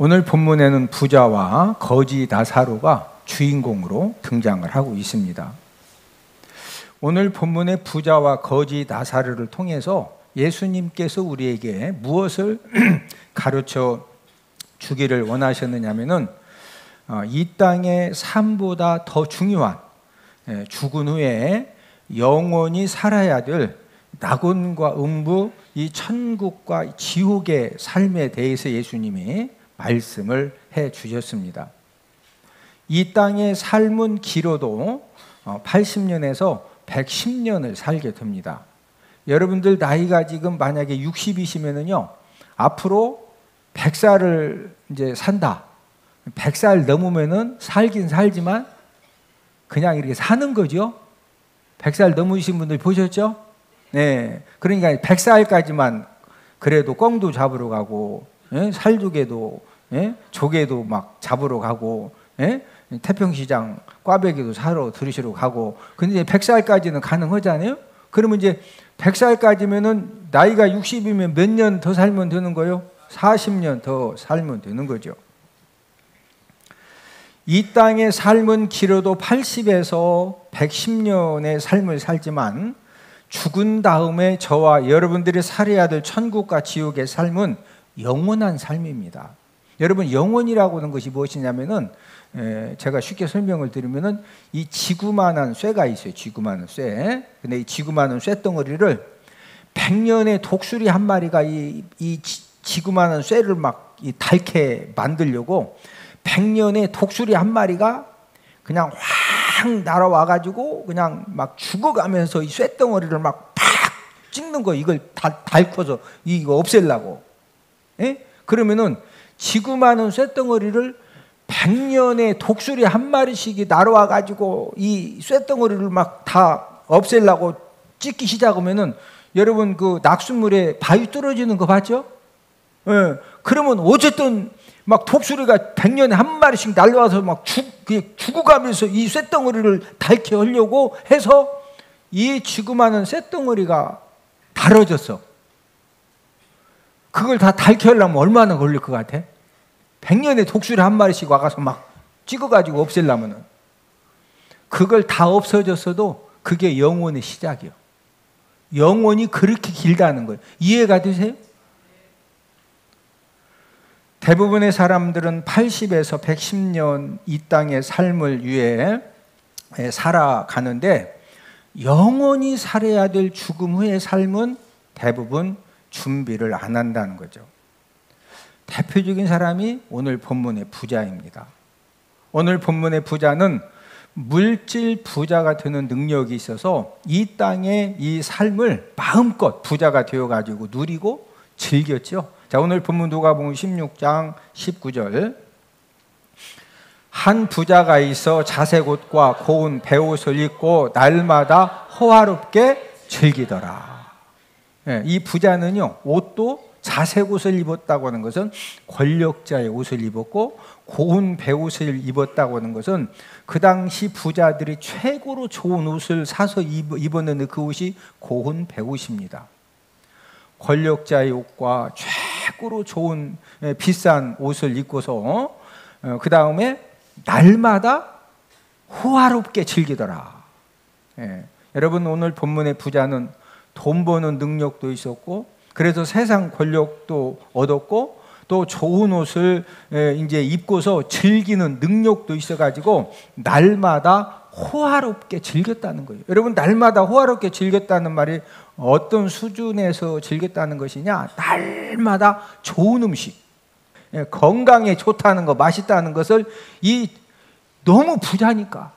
오늘 본문에는 부자와 거지 나사로가 주인공으로 등장을 하고 있습니다. 오늘 본문의 부자와 거지 나사로를 통해서 예수님께서 우리에게 무엇을 가르쳐 주기를 원하셨느냐면은 이 땅의 삶보다 더 중요한 죽은 후에 영원히 살아야 될 낙원과 음부, 이 천국과 지옥의 삶에 대해서 예수님이 말씀을 해 주셨습니다. 이 땅의 삶은 길어도 80년에서 110년을 살게 됩니다. 여러분들 나이가 지금 만약에 60이시면은요, 앞으로 100살을 이제 산다. 100살 넘으면은 살긴 살지만 그냥 이렇게 사는 거죠. 100살 넘으신 분들 보셨죠? 네. 그러니까 100살까지만 그래도 꿩도 잡으러 가고, 살조개도, 조개도 막 잡으러 가고, 태평시장 꽈배기도 사러 들으시러 가고. 근데 이제 100살까지는 가능하잖아요? 그러면 이제 100살까지면은 나이가 60이면 몇 년 더 살면 되는 거예요? 40년 더 살면 되는 거죠. 이 땅의 삶은 길어도 80에서 110년의 삶을 살지만 죽은 다음에 저와 여러분들이 살아야 될 천국과 지옥의 삶은 영원한 삶입니다. 여러분, 영원이라고 하는 것이 무엇이냐면은 제가 쉽게 설명을 드리면은 이 지구만한 쇠가 있어요. 지구만한 쇠. 근데 이 지구만한 쇠덩어리를 100년의 독수리 한 마리가 이 지구만한 쇠를 막 닳게 만들려고 100년의 독수리 한 마리가 그냥 확 날아와가지고 그냥 막 죽어가면서 이 쇠덩어리를 막 팍 찍는 거, 이걸 닳고서 이거 없애려고. 그러면은 지구만한 쇠덩어리를 100년의 독수리 한 마리씩이 날아와가지고 이 쇠덩어리를 막 다 없애려고 찍기 시작하면은 여러분 그 낙숫물에 바위 뚫어지는 거 봤죠? 그러면 어쨌든 막 독수리가 100년에 한 마리씩 날아와서 막 죽어가면서 이 쇳덩어리를 닳게 하려고 해서 이 지구만한 쇳덩어리가 다뤄졌어. 그걸 다 닳게 하려면 얼마나 걸릴 것 같아? 100년에 독수리 한 마리씩 와가서 막 찍어가지고 없애려면은. 그걸 다 없어졌어도 그게 영원의 시작이요. 영원이 그렇게 길다는 거예요. 이해가 되세요? 대부분의 사람들은 80에서 110년 이 땅의 삶을 위해 살아가는데 영원히 살아야 될 죽음 후의 삶은 대부분 준비를 안 한다는 거죠. 대표적인 사람이 오늘 본문의 부자입니다. 오늘 본문의 부자는 물질 부자가 되는 능력이 있어서 이 땅의 이 삶을 마음껏 부자가 되어가지고 누리고 즐겼죠. 자, 오늘 본문 누가복음 16장 19절. 한 부자가 있어 자색 옷과 고운 베옷을 입고 날마다 호화롭게 즐기더라. 이 부자는요, 옷도 자색 옷을 입었다고 하는 것은 권력자의 옷을 입었고, 고운 베옷을 입었다고 하는 것은 그 당시 부자들이 최고로 좋은 옷을 사서 입었는데 그 옷이 고운 베옷입니다. 권력자의 옷과 최고로 좋은 비싼 옷을 입고서 그 다음에 날마다 호화롭게 즐기더라. 여러분, 오늘 본문의 부자는 돈 버는 능력도 있었고, 그래서 세상 권력도 얻었고, 또 좋은 옷을 이제 입고서 즐기는 능력도 있어가지고 날마다 호화롭게 즐겼다는 거예요. 여러분, 날마다 호화롭게 즐겼다는 말이 어떤 수준에서 즐겼다는 것이냐? 날마다 좋은 음식, 건강에 좋다는 거, 맛있다는 것을 너무 부자니까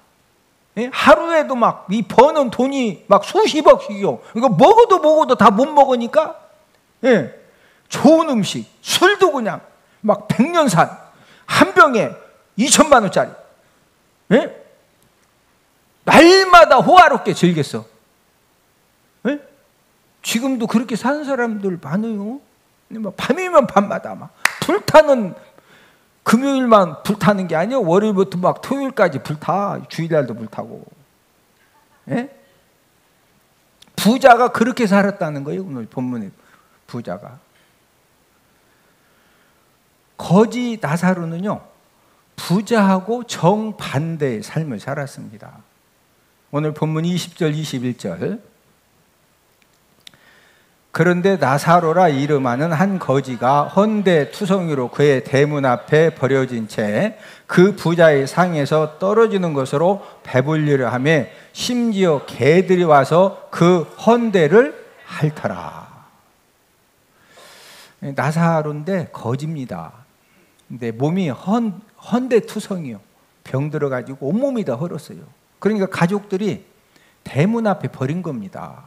하루에도 막 이 버는 돈이 막 수십억씩이요. 이거 먹어도 다 못 먹으니까 좋은 음식, 술도 그냥 막 100년산 한 병에 2천만 원짜리. 날마다 호화롭게 즐겼어. 지금도 그렇게 사는 사람들 많아요. 막 밤이면 밤마다 막 불타는, 금요일만 불타는 게 아니에요. 월요일부터 막 토요일까지 불타. 주일날도 불타고. 부자가 그렇게 살았다는 거예요. 오늘 본문의 부자가. 거지 나사로는요, 부자하고 정반대의 삶을 살았습니다. 오늘 본문 20절 21절. 그런데 나사로라 이름하는 한 거지가 헌데 투성이로 그의 대문 앞에 버려진 채 그 부자의 상에서 떨어지는 것으로 배불리려 하며 심지어 개들이 와서 그 헌데를 핥더라. 나사로인데 거지입니다. 근데 몸이 헌데 투성이요. 병 들어가지고 온몸이 다 헐었어요. 그러니까 가족들이 대문 앞에 버린 겁니다.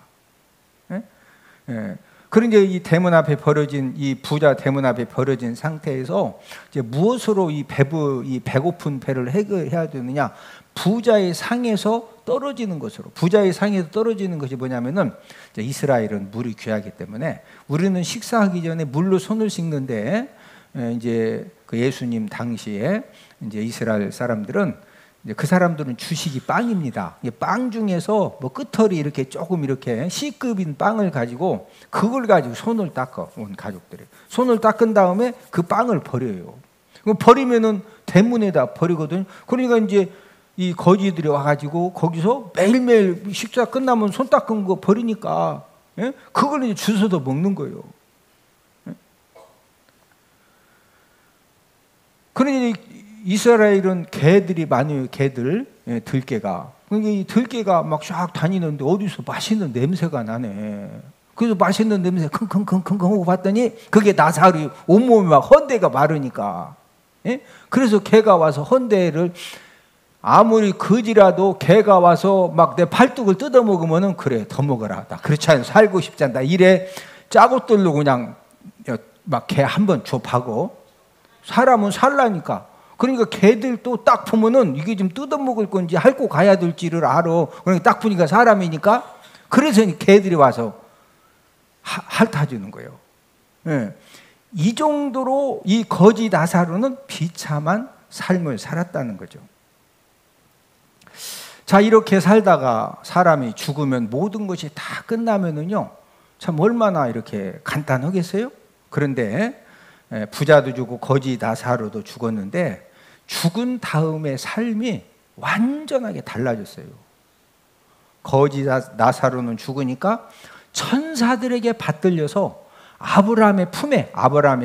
그러니까 이 대문 앞에 버려진, 이 부자 대문 앞에 버려진 상태에서 이제 무엇으로 이 배고픈 배를 해결해야 되느냐? 부자의 상에서 떨어지는 것으로. 부자의 상에서 떨어지는 것이 뭐냐면은, 이제 이스라엘은 물이 귀하기 때문에 우리는 식사하기 전에 물로 손을 씻는데, 이제 그 예수님 당시에 이제 이스라엘 사람들은, 이제 그 사람들은 주식이 빵입니다. 빵 중에서 뭐 끝털이 이렇게 조금 이렇게 C급인 빵을 가지고 그걸 가지고 손을 닦아 온 가족들이. 손을 닦은 다음에 그 빵을 버려요. 버리면은 대문에다 버리거든요. 그러니까 이제 이 거지들이 와가지고 거기서 매일매일 식사 끝나면 손 닦은 거 버리니까, 예? 그걸 이제 주워서 먹는 거예요. 예? 그러니 이스라엘은 개들이 많아요. 개들, 예, 들개가. 그러니까 이 들개가 막 쫙 다니는데 어디서 맛있는 냄새가 나네. 그래서 맛있는 냄새 킁킁킁킁 하고 봤더니 그게 나사로 온몸이 막 헌데가 마르니까. 예? 그래서 개가 와서 헌데를, 아무리 거지라도 개가 와서 막 내 팔뚝을 뜯어 먹으면은 그래 더 먹어라. 나 그렇지 않으면 살고 싶지 않다. 이래 짜고들로 그냥 막 개 한 번 좁하고 사람은 살라니까. 그러니까 개들도 딱 보면은 이게 좀 뜯어 먹을 건지 핥고 가야 될지를 알아. 그러니까 딱 보니까 사람이니까. 그래서 개들이 와서 핥아주는 거예요. 예. 이 정도로 이 거지 나사로는 비참한 삶을 살았다는 거죠. 자, 이렇게 살다가 사람이 죽으면 모든 것이 다 끝나면은요, 참 얼마나 이렇게 간단하겠어요? 그런데 부자도 죽고 거지 나사로도 죽었는데 죽은 다음의 삶이 완전하게 달라졌어요. 거지 나사로는 죽으니까 천사들에게 받들려서 아브라함의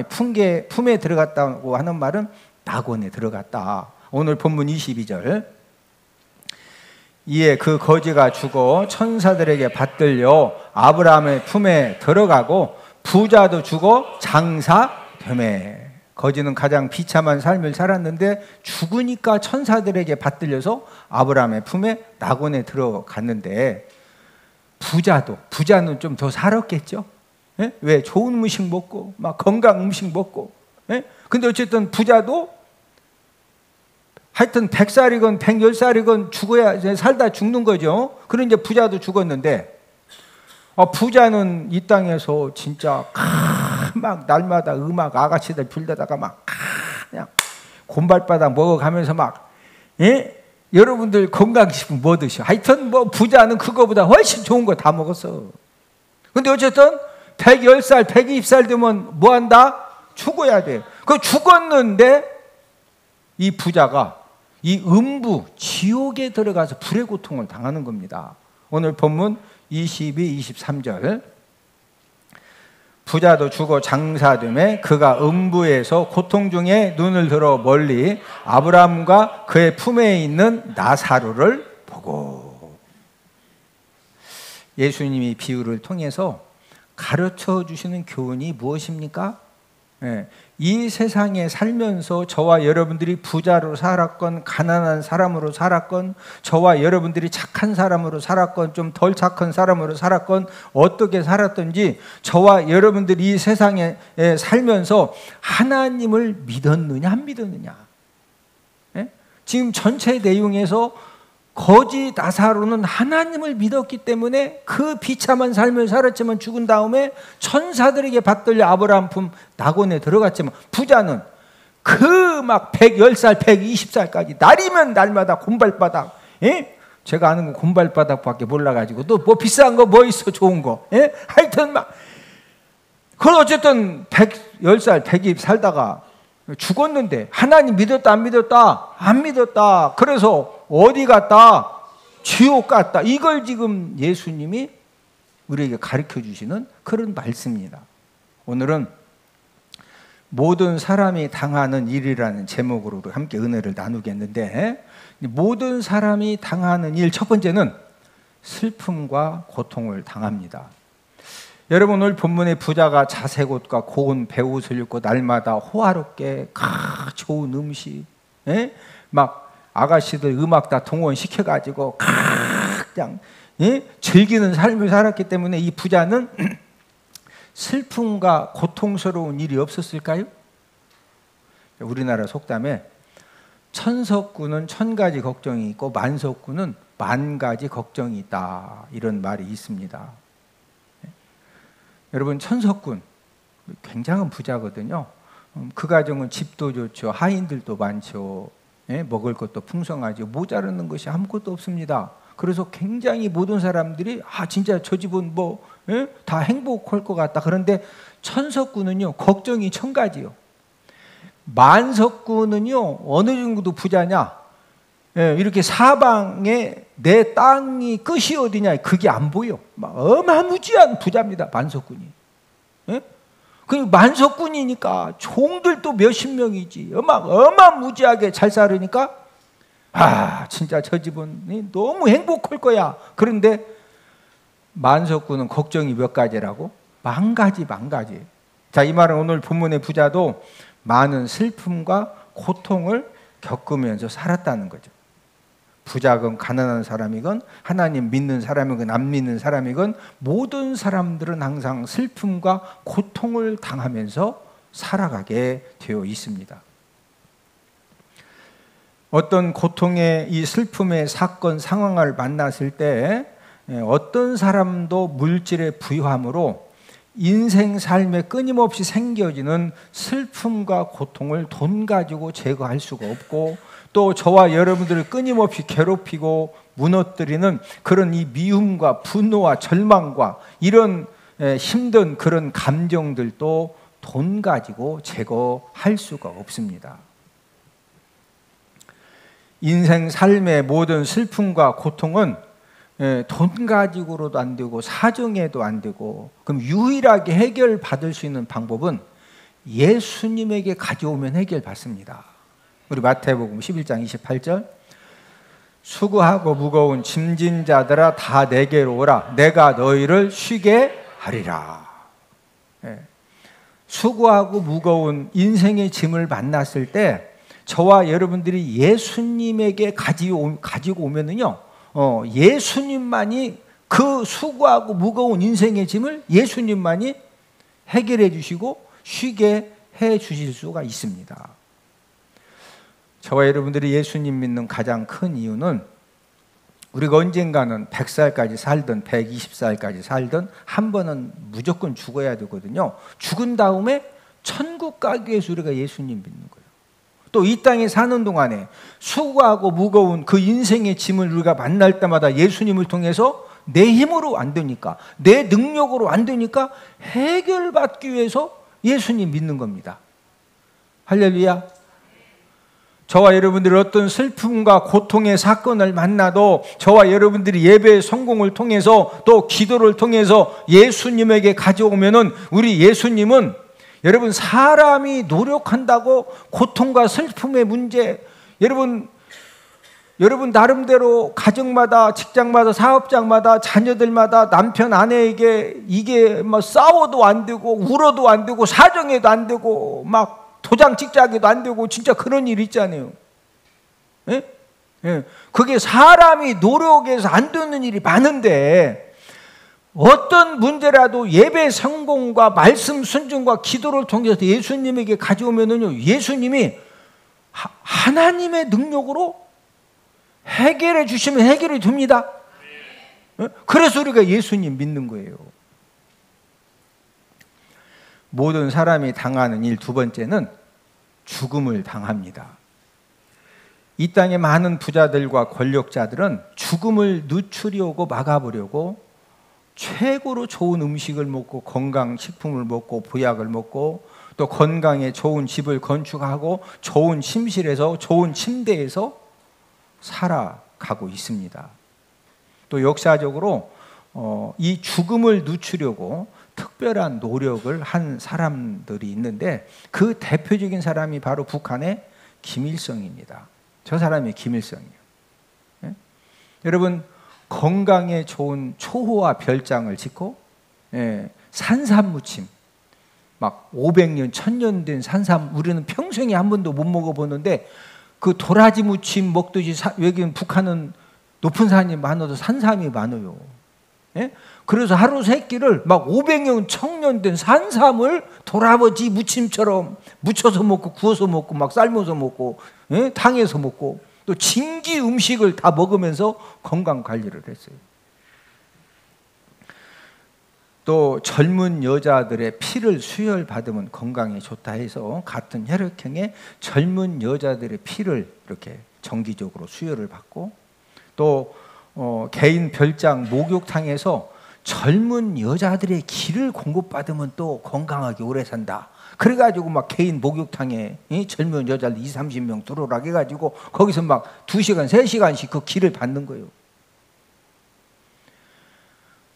품에 들어갔다고 하는 말은 낙원에 들어갔다. 오늘 본문 22절. 이에 그 거지가 죽어 천사들에게 받들려 아브라함의 품에 들어가고 부자도 죽어 장사되매. 거지는 가장 비참한 삶을 살았는데 죽으니까 천사들에게 받들려서 아브라함의 품에 낙원에 들어갔는데, 부자는 좀 더 살았겠죠. 예? 왜? 좋은 음식 먹고 막 건강 음식 먹고. 예? 근데 어쨌든 부자도 하여튼 100살이건 110살이건 죽어야 살다 죽는 거죠. 그런 이제 부자도 죽었는데, 부자는 이 땅에서 진짜 막 날마다 음악 아가씨들 불러다가 막 그냥 곰발바닥 먹어가면서 막, 예? 여러분들 건강식품 뭐 드셔? 하여튼 뭐 부자는 그거보다 훨씬 좋은 거 다 먹었어. 근데 어쨌든 110살, 120살 되면 뭐 한다? 죽어야 돼. 그 죽었는데 이 부자가 이 음부, 지옥에 들어가서 불의 고통을 당하는 겁니다. 오늘 본문 22, 23절. 부자도 죽어 장사되매 그가 음부에서 고통 중에 눈을 들어 멀리 아브라함과 그의 품에 있는 나사로를 보고. 예수님이 비유를 통해서 가르쳐 주시는 교훈이 무엇입니까? 예, 이 세상에 살면서 저와 여러분들이 부자로 살았건 가난한 사람으로 살았건, 저와 여러분들이 착한 사람으로 살았건 좀 덜 착한 사람으로 살았건 어떻게 살았든지 저와 여러분들이 이 세상에 살면서 하나님을 믿었느냐 안 믿었느냐. 예? 지금 전체 내용에서 거지 나사로는 하나님을 믿었기 때문에 그 비참한 삶을 살았지만 죽은 다음에 천사들에게 받들려 아브라함 품 낙원에 들어갔지만, 부자는 그 막 110살, 120살까지 날이면 날마다 곰발바닥, 예? 제가 아는 건 곰발바닥밖에 몰라가지고 또 뭐 비싼 거 뭐 있어 좋은 거, 예? 하여튼 막 그걸 어쨌든 110살, 120 살다가 죽었는데 하나님 믿었다 안 믿었다? 안 믿었다. 그래서 어디 갔다? 지옥 갔다. 이걸 지금 예수님이 우리에게 가르쳐 주시는 그런 말씀입니다. 오늘은 모든 사람이 당하는 일이라는 제목으로도 함께 은혜를 나누겠는데, 모든 사람이 당하는 일, 첫 번째는 슬픔과 고통을 당합니다. 여러분, 오늘 본문의 부자가 자색옷과 고운 베옷을 입고 날마다 호화롭게 좋은 음식, 막 아가씨들 음악 다 동원시켜가지고 그냥 즐기는 삶을 살았기 때문에 이 부자는 슬픔과 고통스러운 일이 없었을까요? 우리나라 속담에 천석구는 1000가지 걱정이 있고 만석구는 10,000가지 걱정이 있다, 이런 말이 있습니다. 여러분, 천석군 굉장한 부자거든요. 그 가정은 집도 좋죠, 하인들도 많죠, 먹을 것도 풍성하죠, 모자라는 것이 아무것도 없습니다. 그래서 굉장히 모든 사람들이 진짜 저 집은 다 행복할 것 같다. 그런데 천석군은요, 걱정이 1000가지요. 만석군은요, 어느 정도 부자냐? 이렇게 사방에 내 땅이 끝이 어디냐, 그게 안 보여. 막 어마무지한 부자입니다, 만석군이. 그 만석군이니까 종들도 몇십 명이지. 어마무지하게 잘 살으니까 진짜 저 집은 너무 행복할 거야. 그런데 만석군은 걱정이 몇 가지라고? 10,000가지. 자, 이 말은 오늘 본문의 부자도 많은 슬픔과 고통을 겪으면서 살았다는 거죠. 부자건 가난한 사람이건 하나님 믿는 사람이건 안 믿는 사람이건 모든 사람들은 항상 슬픔과 고통을 당하면서 살아가게 되어 있습니다. 어떤 고통의 이 슬픔의 사건 상황을 만났을 때 어떤 사람도 물질의 부유함으로 인생 삶에 끊임없이 생겨지는 슬픔과 고통을 돈 가지고 제거할 수가 없고, 또 저와 여러분들을 끊임없이 괴롭히고 무너뜨리는 그런 이 미움과 분노와 절망과 이런 힘든 그런 감정들도 돈 가지고 제거할 수가 없습니다. 인생 삶의 모든 슬픔과 고통은 돈 가지고로도 안 되고 사정에도 안 되고, 그럼 유일하게 해결받을 수 있는 방법은 예수님에게 가져오면 해결받습니다. 우리 마태복음 11장 28절, 수고하고 무거운 짐진 자들아 다 내게로 오라, 내가 너희를 쉬게 하리라. 수고하고 무거운 인생의 짐을 만났을 때 저와 여러분들이 예수님에게 가지고 오면은요, 예수님만이 그 수고하고 무거운 인생의 짐을 예수님만이 해결해 주시고 쉬게 해 주실 수가 있습니다. 저와 여러분들이 예수님 믿는 가장 큰 이유는 우리가 언젠가는 100살까지 살든 120살까지 살든 한 번은 무조건 죽어야 되거든요. 죽은 다음에 천국 가기 위해서 우리가 예수님 믿는 거예요. 또 이 땅에 사는 동안에 수고하고 무거운 그 인생의 짐을 우리가 만날 때마다 예수님을 통해서 내 힘으로 안 되니까, 내 능력으로 안 되니까 해결받기 위해서 예수님 믿는 겁니다. 할렐루야. 저와 여러분들이 어떤 슬픔과 고통의 사건을 만나도 저와 여러분들이 예배의 성공을 통해서 또 기도를 통해서 예수님에게 가져오면은 우리 예수님은, 여러분, 사람이 노력한다고 고통과 슬픔의 문제, 여러분 나름대로 가정마다, 직장마다, 사업장마다, 자녀들마다 남편 아내에게 이게 싸워도 안 되고 울어도 안 되고 사정해도 안 되고 막 도장 찍자기도 안 되고 진짜 그런 일 있잖아요. 그게 사람이 노력해서 안 되는 일이 많은데, 어떤 문제라도 예배 성공과 말씀 순종과 기도를 통해서 예수님에게 가져오면은요, 예수님이 하나님의 능력으로 해결해 주시면 해결해 줍니다. 그래서 우리가 예수님 믿는 거예요. 모든 사람이 당하는 일 두 번째는 죽음을 당합니다. 이 땅의 많은 부자들과 권력자들은 죽음을 늦추려고 막아보려고 최고로 좋은 음식을 먹고 건강식품을 먹고 보약을 먹고 또 건강에 좋은 집을 건축하고 좋은 침실에서 좋은 침대에서 살아가고 있습니다. 또 역사적으로 이 죽음을 늦추려고 특별한 노력을 한 사람들이 있는데 그 대표적인 사람이 바로 북한의 김일성입니다. 저 사람이 김일성이에요. 예? 여러분 건강에 좋은 초호화 별장을 짓고 산삼무침 막 500년, 1000년 된 산삼 우리는 평생에 한 번도 못 먹어보는데 그 도라지 무침 먹듯이 여기는 북한은 높은 산이 많아도 산삼이 많아요. 예? 그래서 하루 세 끼를 막 500년, 1000년 된 산삼을 돌아버지 무침처럼 무쳐서 먹고 구워서 먹고 막 삶아서 먹고 당해서 먹고 또 진기 음식을 다 먹으면서 건강 관리를 했어요. 또 젊은 여자들의 피를 수혈받으면 건강에 좋다 해서 같은 혈액형의 젊은 여자들의 피를 이렇게 정기적으로 수혈을 받고 또 개인 별장 목욕탕에서 젊은 여자들의 기를 공급받으면 또 건강하게 오래 산다. 그래가지고 막 개인 목욕탕에 젊은 여자들 20-30명 들어오라 해가지고 거기서 막 2시간, 3시간씩 그 기를 받는 거예요.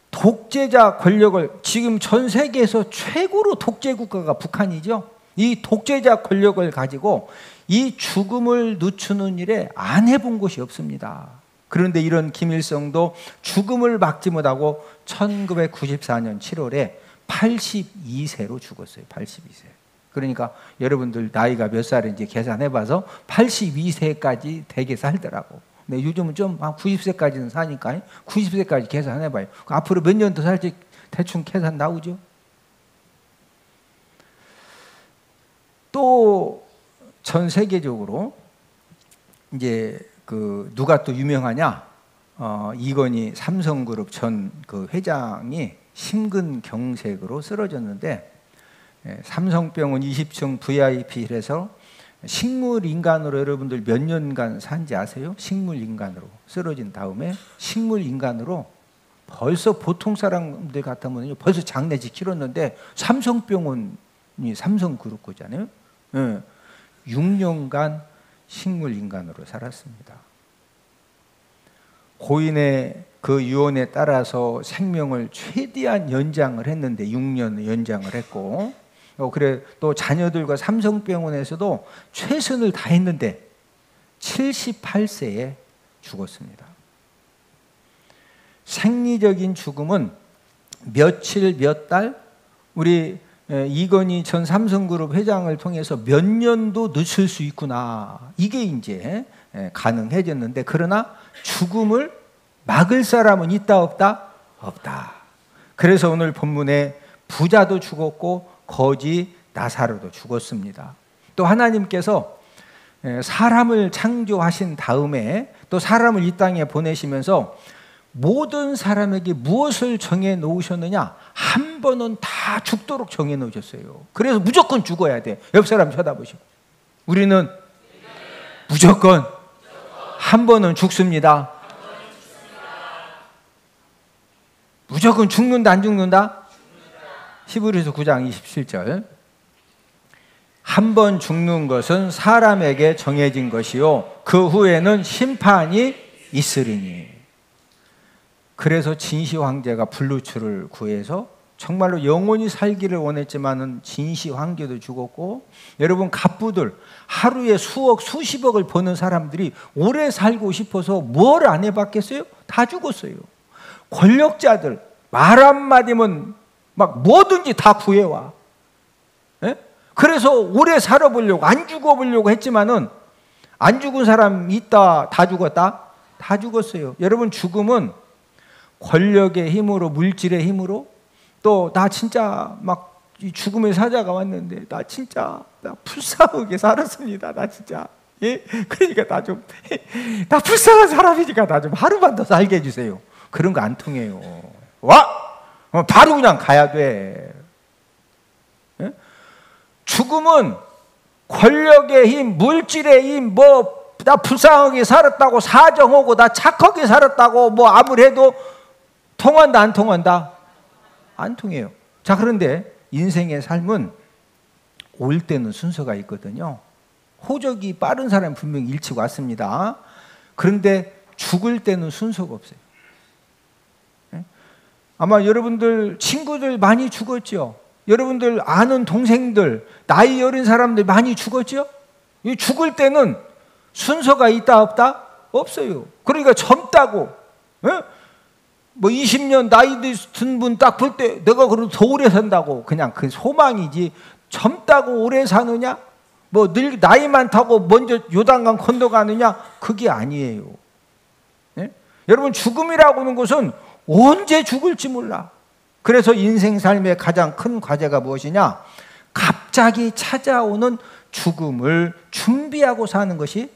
독재자 권력을 지금 전 세계에서 최고로 독재 국가가 북한이죠. 이 독재자 권력을 가지고 이 죽음을 늦추는 일에 안 해본 곳이 없습니다. 그런데 이런 김일성도 죽음을 막지 못하고 1994년 7월에 82세로 죽었어요. 82세. 그러니까 여러분들 나이가 몇 살인지 계산해봐서 82세까지 되게 살더라고. 근데 요즘은 좀 90세까지는 사니까 90세까지 계산해봐요. 앞으로 몇 년 더 살지 대충 계산 나오죠. 또 전 세계적으로 이제 그 누가 또 유명하냐? 이건희 삼성그룹 전 그 회장이 심근경색으로 쓰러졌는데 삼성병원 20층 VIP실에서 식물인간으로 여러분들 몇 년간 산지 아세요? 식물인간으로 쓰러진 다음에 식물인간으로 벌써 보통 사람들 같으면 벌써 장례식 치렀는데 삼성병원이 삼성그룹 거잖아요. 6년간 식물인간으로 살았습니다. 고인의 그 유언에 따라서 생명을 최대한 연장을 했는데 6년 연장을 했고 그래 또 자녀들과 삼성병원에서도 최선을 다했는데 78세에 죽었습니다. 생리적인 죽음은 며칠 몇 달 우리 이건희 전 삼성그룹 회장을 통해서 몇 년도 늦출 수 있구나. 이게 이제 가능해졌는데 그러나 죽음을 막을 사람은 있다 없다? 없다. 그래서 오늘 본문에 부자도 죽었고 거지 나사로도 죽었습니다. 또 하나님께서 사람을 창조하신 다음에 또 사람을 이 땅에 보내시면서 모든 사람에게 무엇을 정해 놓으셨느냐? 한 번은 다 죽도록 정해 놓으셨어요. 그래서 무조건 죽어야 돼. 옆 사람 쳐다보시고. 우리는 무조건 한 번은 죽습니다. 무조건 죽는다 안 죽는다? 히브리서 9장 27절 한 번 죽는 것은 사람에게 정해진 것이요 그 후에는 심판이 있으리니. 그래서 진시 황제가 블루추를 구해서 정말로 영원히 살기를 원했지만은 진시 황제도 죽었고 여러분 갑부들 하루에 수억 수십억을 버는 사람들이 오래 살고 싶어서 뭘 안 해봤겠어요? 다 죽었어요. 권력자들 말 한마디면 막 뭐든지 다 구해와. 예? 그래서 오래 살아보려고 안 죽어보려고 했지만은 안 죽은 사람 있다 다 죽었다? 다 죽었어요. 여러분 죽음은 권력의 힘으로 물질의 힘으로 또 나 진짜 막 이 죽음의 사자가 왔는데 나 진짜 나 불쌍하게 살았습니다. 나 진짜 예 그러니까 나 불쌍한 사람이니까 나 좀 하루만 더 살게 해주세요. 그런 거 안 통해요. 와 바로 그냥 가야 돼. 예? 죽음은 권력의 힘, 물질의 힘, 뭐 나 불쌍하게 살았다고 사정하고 나 착하게 살았다고 뭐 아무래도 통한다 안 통한다? 안 통해요. 자 그런데 인생의 삶은 올 때는 순서가 있거든요. 호적이 빠른 사람은 분명히 일찍 왔습니다. 그런데 죽을 때는 순서가 없어요. 아마 여러분들 친구들 많이 죽었죠. 여러분들 아는 동생들, 나이 어린 사람들 많이 죽었죠. 죽을 때는 순서가 있다 없다? 없어요. 그러니까 젊다고, 뭐 20년 나이 든 분 딱 볼 때 내가 그래도 더 오래 산다고 그냥 그 소망이지, 젊다고 오래 사느냐, 뭐 늘 나이 많다고 먼저 요단강 건너가느냐, 그게 아니에요. 여러분, 죽음이라고 하는 것은 언제 죽을지 몰라. 그래서 인생 삶의 가장 큰 과제가 무엇이냐? 갑자기 찾아오는 죽음을 준비하고 사는 것이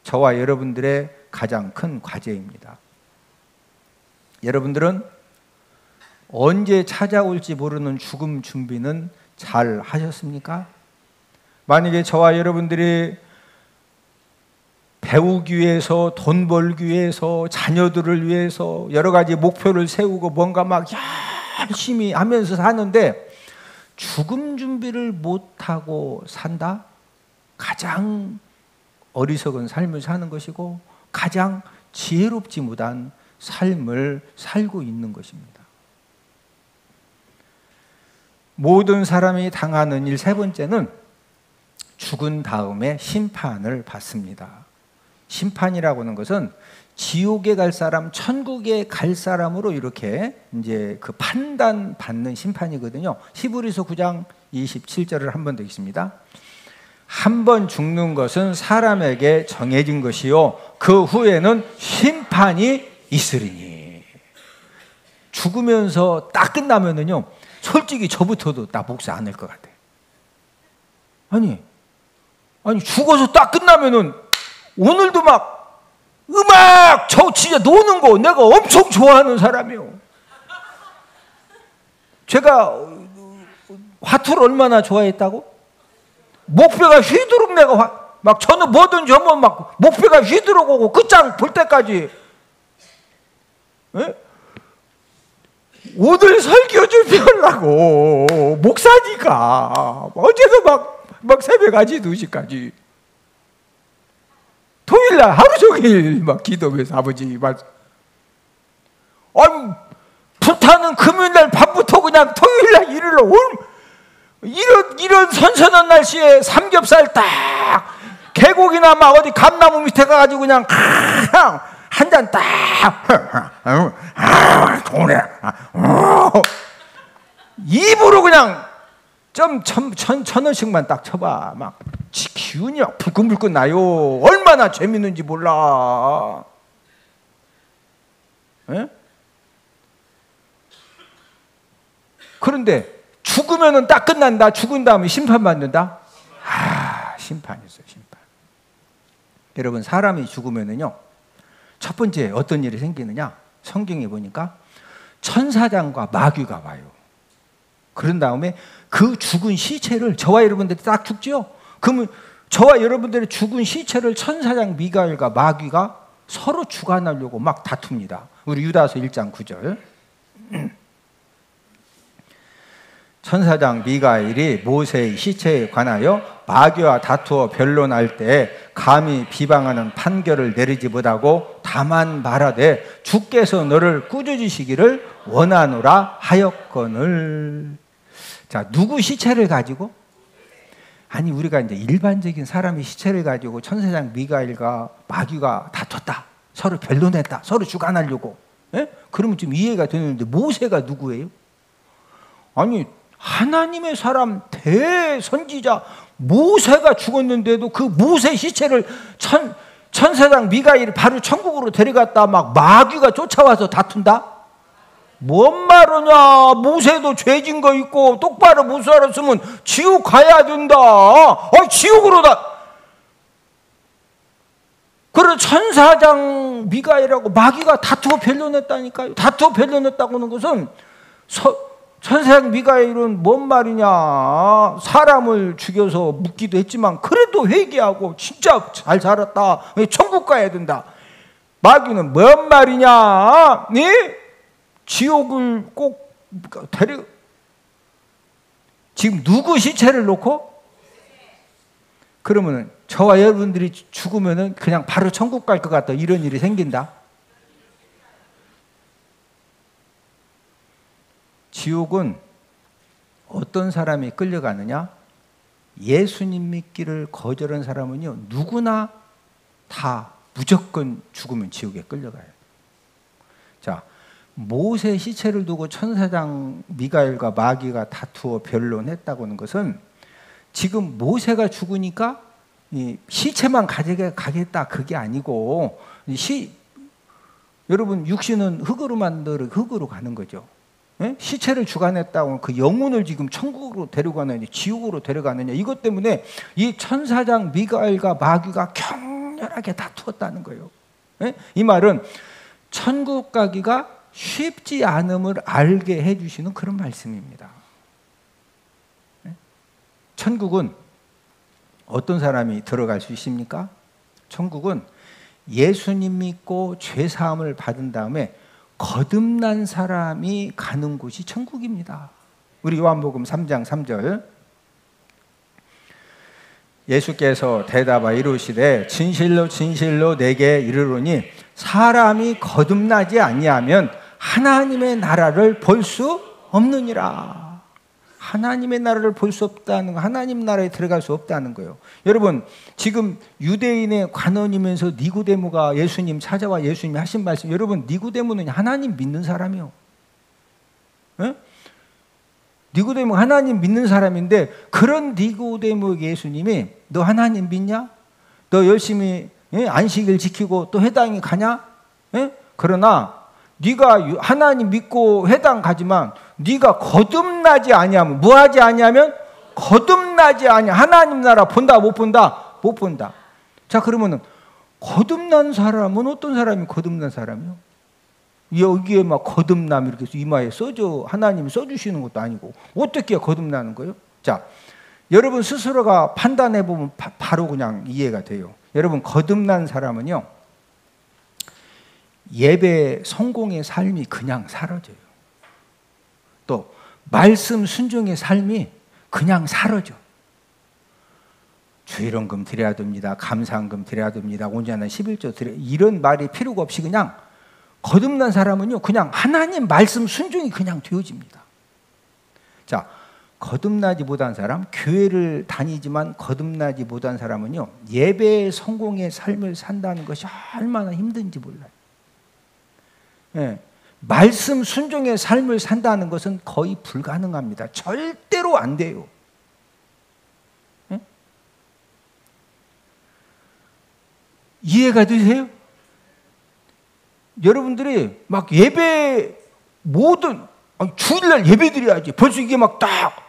저와 여러분들의 가장 큰 과제입니다. 여러분들은 언제 찾아올지 모르는 죽음 준비는 잘 하셨습니까? 만약에 저와 여러분들이 배우기 위해서, 돈 벌기 위해서, 자녀들을 위해서 여러 가지 목표를 세우고 뭔가 막 열심히 하면서 사는데 죽음 준비를 못하고 산다? 가장 어리석은 삶을 사는 것이고 가장 지혜롭지 못한 삶을 살고 있는 것입니다. 모든 사람이 당하는 일 세 번째는 죽은 다음에 심판을 받습니다. 심판이라고 하는 것은 지옥에 갈 사람, 천국에 갈 사람으로 이렇게 이제 그 판단받는 심판이거든요. 히브리서 9장 27절을 한 번 더 읽습니다. 한 번 죽는 것은 사람에게 정해진 것이요 그 후에는 심판이 있으리니. 죽으면서 딱 끝나면은요, 솔직히 저부터도 나 목사 안 낼 것 같아. 아니 죽어서 딱 끝나면은 오늘도 막 음악 저 진짜 노는 거 내가 엄청 좋아하는 사람이에요. 제가 화투를 얼마나 좋아했다고? 목배가 휘두르고 내가 막 저는 뭐든지 하면 막 목배가 휘두르고 오고 끝장 볼 때까지. 에? 오늘 설교 준비하려고 목사니까 어제도 막 새벽 1시 2시까지 토요일날 하루 종일 막 기도하면서 아버지 말씀. 아니 불타는 금요일날 밤부터 그냥 토요일날 일을 이런 선선한 날씨에 삼겹살 딱 계곡이나 막 어디 감나무 밑에 가가지고 그냥 한 잔 딱 입으로 그냥 좀 천 원씩만 딱 쳐봐. 막 기운이 막 불끈불끈 나요. 얼마나 재밌는지 몰라. 에? 그런데 죽으면은 딱 끝난다. 죽은 다음에 심판받는다. 심판이 있어요. 심판. 여러분, 사람이 죽으면은요, 첫 번째 어떤 일이 생기느냐? 성경에 보니까 천사장과 마귀가 와요. 그런 다음에 그 죽은 시체를, 저와 여러분들이 딱 죽죠? 그러면 저와 여러분들의 죽은 시체를 천사장 미가엘과 마귀가 서로 주관하려고 막 다툽니다. 우리 유다서 1장 9절. 천사장 미가엘이 모세의 시체에 관하여 마귀와 다투어 변론할 때 감히 비방하는 판결을 내리지 못하고 다만 말하되 주께서 너를 꾸짖으시기를 원하노라 하였거늘. 자, 누구 시체를 가지고? 아니, 우리가 이제 일반적인 사람의 시체를 가지고 천사장 미가엘과 마귀가 다퉜다, 서로 변론했다, 서로 주관하려고. 예? 그러면 좀 이해가 되는데 모세가 누구예요? 아니, 하나님의 사람 대선지자 모세가 죽었는데도 그 모세 시체를 천사장 미가엘이 바로 천국으로 데려갔다 막 마귀가 쫓아와서 다툰다? 뭔 말이냐? 모세도 죄진 거 있고 똑바로 못 살았으면 지옥 가야 된다. 지옥으로 그래서 천사장 미가엘하고 마귀가 다투어 변론했다니까요. 다투어 변론했다고 하는 것은 천사장 미가엘은 뭔 말이냐? 사람을 죽여서 묻기도 했지만 그래도 회개하고 진짜 잘 살았다. 천국 가야 된다. 마귀는 뭔 말이냐? 네? 지옥을 꼭 지금 누구 시체를 놓고? 그러면은 저와 여러분들이 죽으면은 그냥 바로 천국 갈 것 같다, 이런 일이 생긴다. 지옥은 어떤 사람이 끌려가느냐? 예수님 믿기를 거절한 사람은요, 누구나 다 무조건 죽으면 지옥에 끌려가요. 자, 모세 시체를 두고 천사장 미가엘과 마귀가 다투어 변론했다고 하는 것은 지금 모세가 죽으니까 이 시체만 가겠다, 그게 아니고, 여러분 육신은 흙으로 만들어 흙으로 가는 거죠. 예? 시체를 주관했다고 그 영혼을 지금 천국으로 데려가느냐 지옥으로 데려가느냐, 이것 때문에 이 천사장 미가엘과 마귀가 격렬하게 다투었다는 거예요. 예? 이 말은 천국 가기가 쉽지 않음을 알게 해주시는 그런 말씀입니다. 예? 천국은 어떤 사람이 들어갈 수 있습니까? 천국은 예수님 믿고 죄사함을 받은 다음에 거듭난 사람이 가는 곳이 천국입니다. 우리 요한복음 3장 3절, 예수께서 대답하여 이르시되 진실로 진실로 내게 이르노니 사람이 거듭나지 아니하면 하나님의 나라를 볼 수 없느니라. 하나님의 나라를 볼 수 없다는 거, 하나님 나라에 들어갈 수 없다는 거예요. 여러분, 지금 유대인의 관원이면서 니고데모가 예수님 찾아와 예수님이 하신 말씀, 여러분, 니고데모는 하나님 믿는 사람이요. 에? 니고데모 하나님 믿는 사람인데, 그런 니고데모에게 예수님이 너 하나님 믿냐? 너 열심히 안식일 지키고 또 회당에 가냐? 그러나 네가 하나님 믿고 회당 가지만 네가 거듭나지 아니하면, 뭐하지 아니하면 거듭나지 아니하, 하나님 나라 본다 못 본다? 못 본다. 자, 그러면은 거듭난 사람은 어떤 사람이 거듭난 사람이요? 여기에 막 거듭남 이렇게 이마에 써줘, 하나님이 써주시는 것도 아니고 어떻게 거듭나는 거예요? 자, 여러분 스스로가 판단해 보면 바로 그냥 이해가 돼요. 여러분, 거듭난 사람은요, 예배 성공의 삶이 그냥 사라져요. 또 말씀 순종의 삶이 그냥 사라져. 주일원금 드려야 됩니다, 감사헌금 드려야 됩니다, 온전한 11조 드려야, 이런 말이 필요가 없이 그냥 거듭난 사람은요, 그냥 하나님 말씀 순종이 그냥 되어집니다. 자, 거듭나지 못한 사람, 교회를 다니지만 거듭나지 못한 사람은요, 예배 성공의 삶을 산다는 것이 얼마나 힘든지 몰라요. 예, 말씀 순종의 삶을 산다는 것은 거의 불가능합니다. 절대로 안 돼요. 예? 이해가 되세요? 여러분들이 막 예배 모든 주일날 예배 드려야지, 벌써 이게 막 딱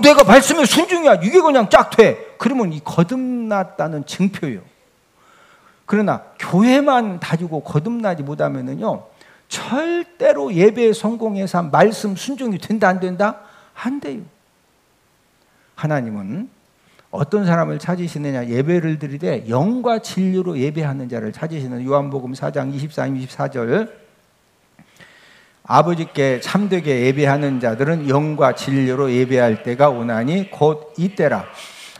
내가 말씀에 순종해야 이게 그냥 쫙 돼. 그러면 이 거듭났다는 증표예요. 그러나 교회만 다니고 거듭나지 못하면은요, 절대로 예배 성공해서 말씀 순종이 된다 안 된다? 안 돼요. 하나님은 어떤 사람을 찾으시느냐? 예배를 드리되 영과 진리로 예배하는 자를 찾으시는, 요한복음 4장 23, 24절, 아버지께 참되게 예배하는 자들은 영과 진리로 예배할 때가 오나니 곧 이때라.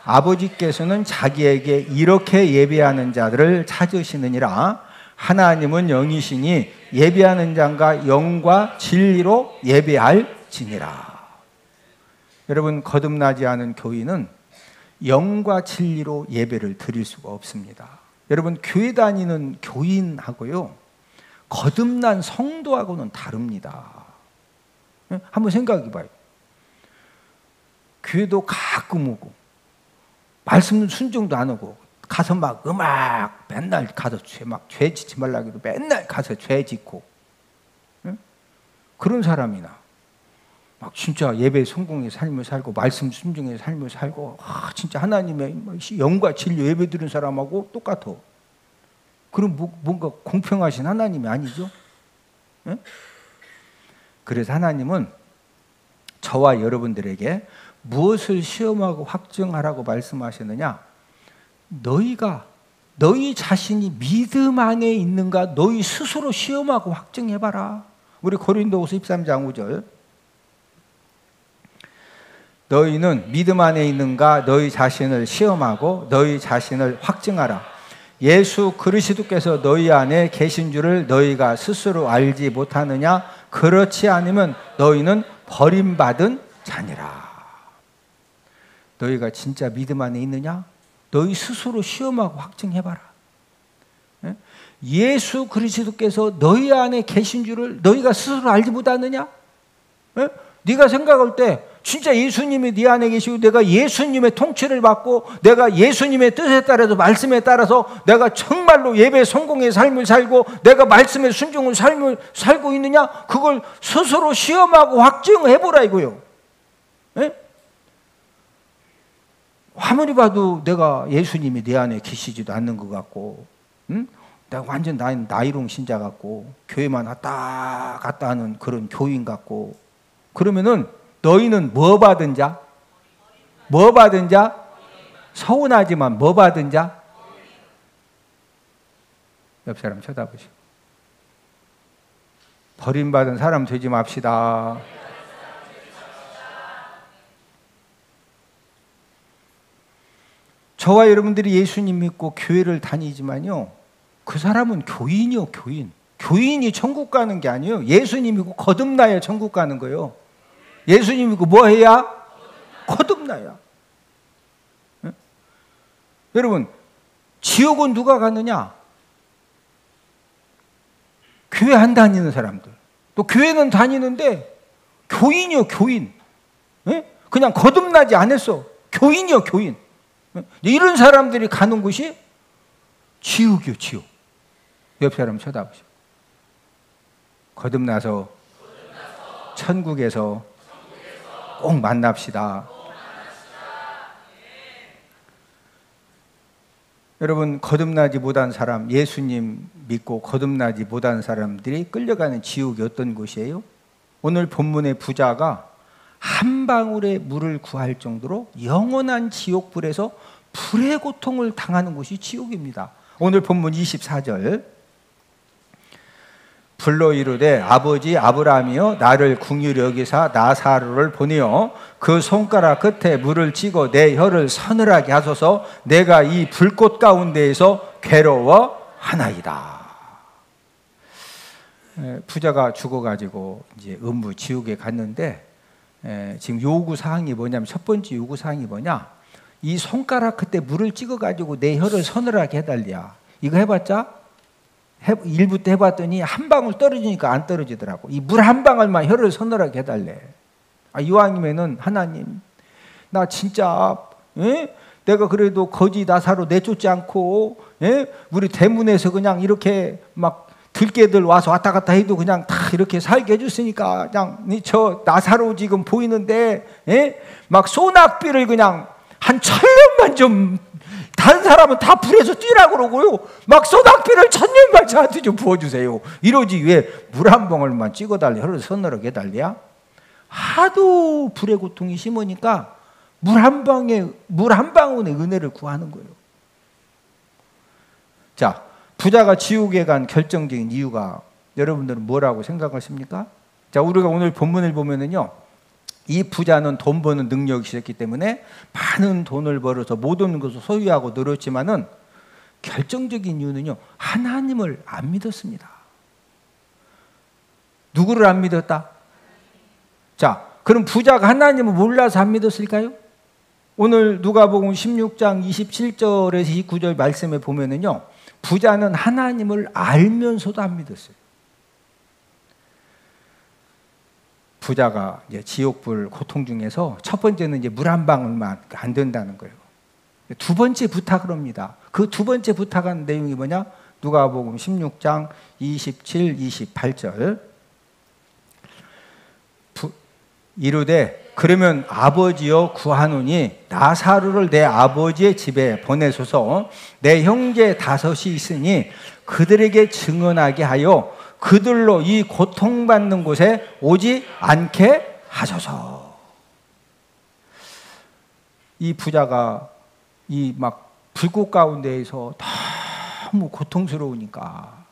아버지께서는 자기에게 이렇게 예배하는 자들을 찾으시느니라. 하나님은 영이시니 예배하는 자가 영과 진리로 예배할지니라. 여러분, 거듭나지 않은 교인은 영과 진리로 예배를 드릴 수가 없습니다. 여러분, 교회 다니는 교인하고요, 거듭난 성도하고는 다릅니다. 한번 생각해 봐요. 교회도 가끔 오고 말씀 순종도 안 하고 가서 막 음악 맨날 가서 죄 짓지 말라고 해도 맨날 가서 죄 짓고, 그런 사람이나 막 진짜 예배 성공의 삶을 살고 말씀 순종의 삶을 살고 진짜 하나님의 영과 진리 예배 드리는 사람하고 똑같아. 그럼 뭔가 공평하신 하나님이 아니죠? 그래서 하나님은 저와 여러분들에게 무엇을 시험하고 확증하라고 말씀하시느냐? 너희 자신이 믿음 안에 있는가 너희 스스로 시험하고 확증해봐라. 우리 고린도후서 13장 5절, 너희는 믿음 안에 있는가 너희 자신을 시험하고 너희 자신을 확증하라. 예수 그리스도께서 너희 안에 계신 줄을 너희가 스스로 알지 못하느냐? 그렇지 않으면 너희는 버림받은 자니라. 너희가 진짜 믿음 안에 있느냐? 너희 스스로 시험하고 확증해봐라. 예수 그리스도께서 너희 안에 계신 줄을 너희가 스스로 알지 못하느냐? 네가 생각할 때 진짜 예수님이 네 안에 계시고 내가 예수님의 통치를 받고 내가 예수님의 뜻에 따라서 말씀에 따라서 내가 정말로 예배 성공의 삶을 살고 내가 말씀에 순종의 삶을 살고 있느냐? 그걸 스스로 시험하고 확증해보라 이거요. 아무리 봐도 내가 예수님이 내 안에 계시지도 않는 것 같고, 내가 완전 나이롱 신자 같고 교회만 왔다 갔다 하는 그런 교인 같고, 그러면은 너희는 뭐 받은 자? 뭐 받은 자? 서운하지만 뭐 받은 자? 옆 사람 쳐다보시고 버림받은 사람 되지 맙시다. 저와 여러분들이 예수님 믿고 교회를 다니지만요, 그 사람은 교인이요, 교인. 교인이 천국 가는 게 아니에요. 예수님 믿고 거듭나야 천국 가는 거예요. 예수님 믿고 뭐 해야? 거듭나야. 네? 여러분, 지옥은 누가 가느냐? 교회 안 다니는 사람들. 또 교회는 다니는데 교인이요, 교인. 네? 그냥 거듭나지 않았어. 교인이요, 교인. 네? 이런 사람들이 가는 곳이 지옥이요, 지옥. 옆 사람 쳐다보시오. 거듭나서 천국에서 꼭 만납시다. 여러분, 거듭나지 못한 사람, 예수님 믿고 거듭나지 못한 사람들이 끌려가는 지옥이 어떤 곳이에요? 오늘 본문의 부자가 한 방울의 물을 구할 정도로 영원한 지옥불에서 불의 고통을 당하는 곳이 지옥입니다. 오늘 본문 24절, 불러 이르되 아버지 아브라함이여 나를 긍휼히 여기사 나사로를 보내어 그 손가락 끝에 물을 찍어 내 혀를 서늘하게 하소서. 내가 이 불꽃 가운데에서 괴로워하나이다. 부자가 죽어가지고 이제 음부 지옥에 갔는데, 지금 요구 사항이 뭐냐면, 첫 번째 요구 사항이 뭐냐? 이 손가락 끝에 물을 찍어가지고 내 혀를 서늘하게 해달랴. 이거 해봤자? 일부 때 해봤더니 한 방울 떨어지니까 안 떨어지더라고. 이 물 한 방울만 혀를 서늘하게 해달래. 이왕이면은 하나님, 나 진짜 내가 그래도 거지 나사로 내쫓지 않고 우리 대문에서 그냥 이렇게 막 들깨들 와서 왔다 갔다 해도 그냥 다 이렇게 살게 해줬으니까 그냥 저 나사로 지금 보이는데 막 소낙비를 그냥 한 1000년만 좀, 다른 사람은 다 불에서 뛰라고 그러고요, 막 소낙비를 1000년만 저한테 좀 부어주세요. 이러지 왜 물 한 방울만 찍어달래, 혀를 서늘하게 해달래야? 하도 불의 고통이 심으니까 물 한 방울의 은혜를 구하는 거예요. 자, 부자가 지옥에 간 결정적인 이유가 여러분들은 뭐라고 생각하십니까? 자, 우리가 오늘 본문을 보면은요, 이 부자는 돈 버는 능력이 있었기 때문에 많은 돈을 벌어서 모든 것을 소유하고 늘었지만은 결정적인 이유는요, 하나님을 안 믿었습니다. 누구를 안 믿었다? 자, 그럼 부자가 하나님을 몰라서 안 믿었을까요? 오늘 누가복음 16장 27절에서 29절 말씀에 보면은요, 부자는 하나님을 알면서도 안 믿었어요. 부자가 이제 지옥불 고통 중에서 첫 번째는 이제 물 한 방울만 안 된다는 거예요. 두 번째 부탁을 합니다. 그 두 번째 부탁한 내용이 뭐냐? 누가복음 16장 27, 28절. 이르되 그러면 아버지여 구하노니 나사로를 내 아버지의 집에 보내소서. 내 형제 5이 있으니 그들에게 증언하게 하여 그들로 이 고통받는 곳에 오지 않게 하소서. 이 부자가 이 막 불꽃 가운데에서 너무 고통스러우니까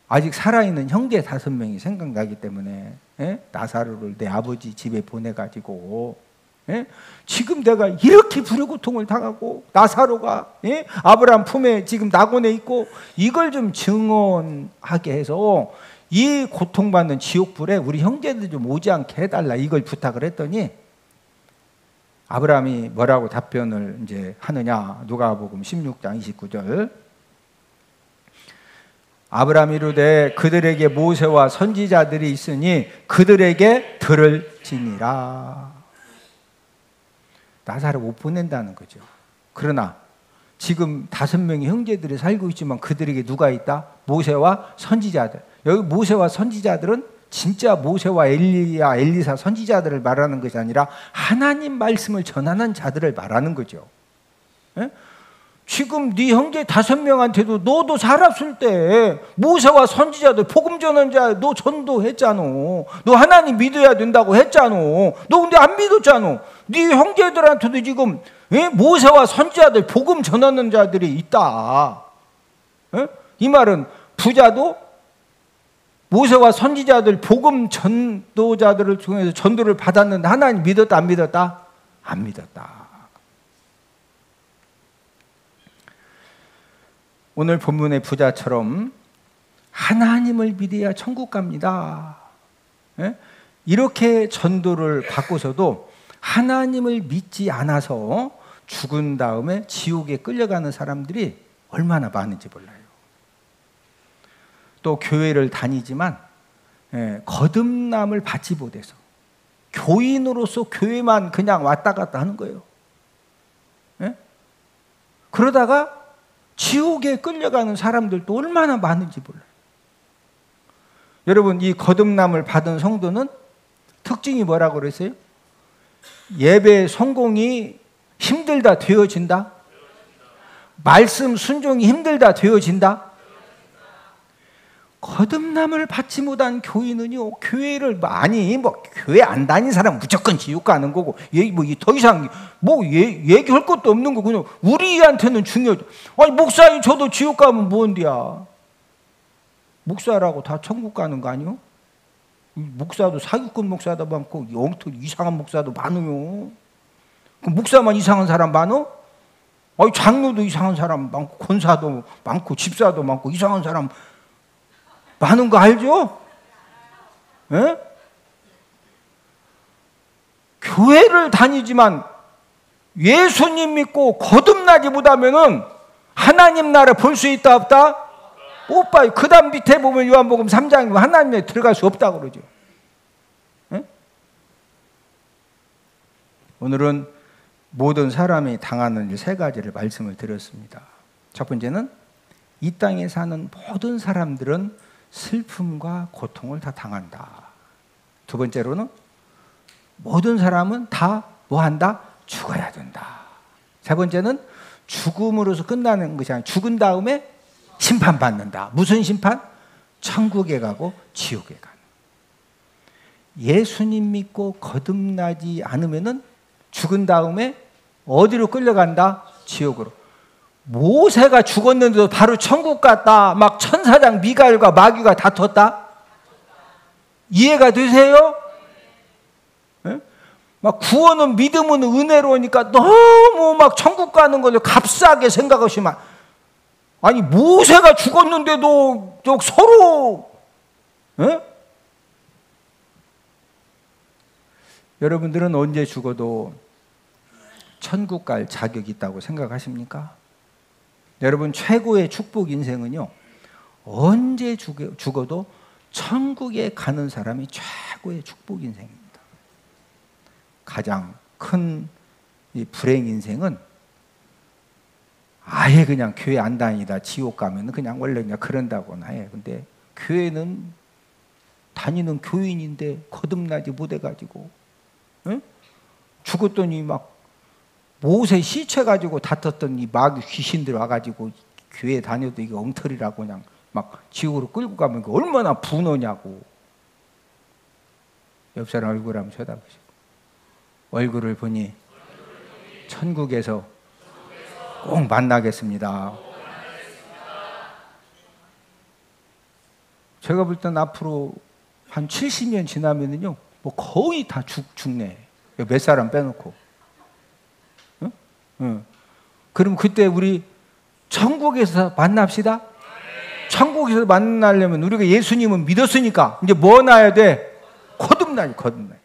아직 살아있는 형제 5명이 생각나기 때문에 나사로를 내 아버지 집에 보내가지고 예? 지금 내가 이렇게 불의고통을 당하고 나사로가 예? 아브라함 품에 지금 낙원에 있고 이걸 좀 증언하게 해서 이 고통받는 지옥불에 우리 형제들 좀 오지 않게 해달라 이걸 부탁을 했더니 아브라함이 뭐라고 답변을 이제 하느냐. 누가복음 16장 29절. 아브라함이 이르되 그들에게 모세와 선지자들이 있으니 그들에게 들을지니라. 나사로 못 보낸다는 거죠. 그러나 지금 5명의 형제들이 살고 있지만 그들에게 누가 있다? 모세와 선지자들. 여기 모세와 선지자들은 진짜 모세와 엘리야, 엘리사 선지자들을 말하는 것이 아니라 하나님 말씀을 전하는 자들을 말하는 거죠. 예? 지금 네 형제 5명한테도 너도 살았을 때 모세와 선지자들 복음 전하는 자 너 전도했잖아. 너 하나님 믿어야 된다고 했잖아. 너 근데 안 믿었잖아. 네 형제들한테도 지금 예? 모세와 선지자들 복음 전하는 자들이 있다. 예? 이 말은 부자도 모세와 선지자들 복음 전도자들을 통해서 전도를 받았는데 하나님 믿었다 안 믿었다? 안 믿었다. 오늘 본문의 부자처럼 하나님을 믿어야 천국 갑니다. 예? 이렇게 전도를 받고서도 하나님을 믿지 않아서 죽은 다음에 지옥에 끌려가는 사람들이 얼마나 많은지 몰라요. 또 교회를 다니지만 거듭남을 받지 못해서 교인으로서 교회만 그냥 왔다 갔다 하는 거예요. 예? 그러다가 지옥에 끌려가는 사람들도 얼마나 많은지 몰라요. 여러분, 이 거듭남을 받은 성도는 특징이 뭐라고 그랬어요? 예배 성공이 힘들다 되어진다? 말씀 순종이 힘들다 되어진다? 거듭남을 받지 못한 교인은요, 교회를 많이 교회 안 다닌 사람 무조건 지옥 가는 거고, 더 이상 얘기할 것도 없는 거군요. 우리한테는 중요하죠. 아니 목사님 저도 지옥 가면 뭔데야? 목사라고 다 천국 가는 거 아니요? 목사도 사기꾼 목사도 많고 엉뚱 이상한 목사도 많아요. 그 목사만 이상한 사람 많어? 아니 장로도 이상한 사람 많고 권사도 많고 집사도 많고 이상한 사람 많은 거 알죠? 예? 교회를 다니지만 예수님 믿고 거듭나지 못하면은 하나님 나라 볼 수 있다 없다? 못 봐요. 그 다음 밑에 보면 요한복음 3장에 하나님에 들어갈 수 없다고 그러죠. 예? 오늘은 모든 사람이 당하는 3가지를 말씀을 드렸습니다. 첫 번째는 이 땅에 사는 모든 사람들은 슬픔과 고통을 다 당한다. 두 번째로는 모든 사람은 다 뭐한다? 죽어야 된다. 세 번째는 죽음으로서 끝나는 것이 아니라 죽은 다음에 심판받는다. 무슨 심판? 천국에 가고 지옥에 가는. 예수님 믿고 거듭나지 않으면은 죽은 다음에 어디로 끌려간다? 지옥으로. 모세가 죽었는데도 바로 천국 갔다. 막 천사장 미가엘과 마귀가 다퉜다. 이해가 되세요? 네? 막 구원은 믿음은 은혜로우니까 너무 막 천국 가는 걸 값싸게 생각하시면, 아니 모세가 죽었는데도 서로 네? 여러분들은 언제 죽어도 천국 갈 자격이 있다고 생각하십니까? 여러분 최고의 축복 인생은요, 언제 죽어도 천국에 가는 사람이 최고의 축복 인생입니다. 가장 큰 이 불행 인생은 아예 그냥 교회 안 다니다 지옥 가면 그냥 원래 그냥 그런다고나 해. 근데 교회는 다니는 교인인데 거듭나지 못해가지고 응? 죽었더니 막 모세 시체 가지고 다퉜던 이 마귀 귀신들 와가지고 교회 다녀도 이게 엉터리라고 그냥 막 지옥으로 끌고 가면 얼마나 분하냐고. 옆 사람 얼굴 한번 쳐다보시고 얼굴을 보니 천국에서 꼭 만나겠습니다. 제가 볼 땐 앞으로 한 70년 지나면은요, 뭐 거의 다 죽네. 몇 사람 빼놓고. 응? 응. 그럼 그때 우리 천국에서 만납시다. 천국에서 만나려면 우리가 예수님을 믿었으니까 이제 뭐 나야 돼? 거듭나야 거듭나야.